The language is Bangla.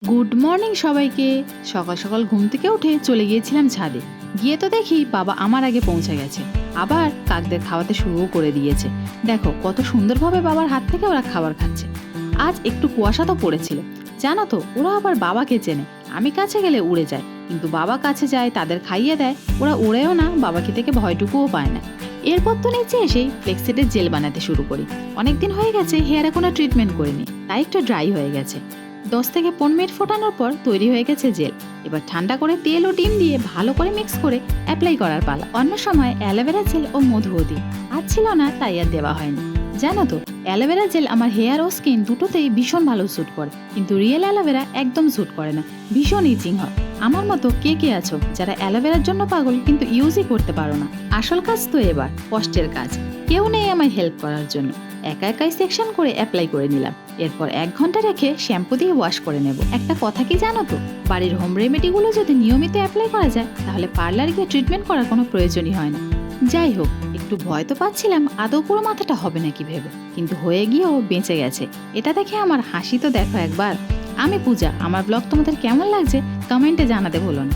গুড মর্নিং সবাইকে। সকাল সকাল ঘুম থেকে উঠে চলে গিয়েছিলাম ছাদে। গিয়ে তো দেখি বাবা আমার আগে পৌঁছে গেছে, আবার কাকদের খাওয়াতে শুরুও করে দিয়েছে। দেখো কত সুন্দরভাবে বাবার হাত থেকে ওরা খাবার খাচ্ছে। আজ একটু কুয়াশা তো পড়েছিল, জানো তো ওরা আবার বাবাকে চেনে। আমি কাছে গেলে উড়ে যায়, কিন্তু বাবা কাছে যায় তাদের খাইয়ে দেয়, ওরা উড়েও না, বাবাকে থেকে ভয়টুকুও পায় না। এরপর তো নিচে এসেই ফ্লেক্সিডের জেল বানাতে শুরু করি। অনেকদিন হয়ে গেছে হেয়ারে কোনো ট্রিটমেন্ট করিনি, তাই একটু ড্রাই হয়ে গেছে। 10 থেকে 15 মিনিট ফোটানোর পর তৈরি হয়ে গেছে জেল। এবার ঠান্ডা করে তেল ও ডিম দিয়ে ভালো করে মিক্স করে অ্যাপ্লাই করার পালা। অন্য সময় অ্যালোভেরা জেল ও মধুও দিই, আজ ছিল না তাই আর দেওয়া হয়নি। জানো তো অ্যালোভেরা জেল আমার হেয়ার ও স্কিন দুটোতেই ভীষণ ভালো স্যুট করে, কিন্তু রিয়েল অ্যালোভেরা একদম স্যুট করে না, ভীষণ ইচিং হয়। আমার মতো কে কে আছো যারা অ্যালোভেরার জন্য পাগল কিন্তু ইউজই করতে পারো না? আসল কাজ তো এবার কষ্টের কাজ, কেউ নেই আমায় হেল্প করার জন্য। একা একাই সেকশন করে অ্যাপ্লাই করে নিলাম। এরপর 1 ঘন্টা রেখে শ্যাম্পু দিয়ে ওয়াশ করে নেব। একটা কথা কি জানো তো, বাড়ির হোম রেমেডিগুলো যদি নিয়মিত অ্যাপ্লাই করা যায় তাহলে পার্লার গিয়ে ট্রিটমেন্ট করার কোনো প্রয়োজনই হয় না। যাই হোক, একটু ভয় তো পাচ্ছিলাম আদৌ পুরো মাথাটা হবে নাকি ভেবে, কিন্তু হয়ে গিয়েও বেঁচে গেছে। এটা দেখে আমার হাসি তো দেখো একবার। আমি পূজা, আমার ব্লগ তোমাদের কেমন লাগছে কমেন্টে জানাতে ভুলো না।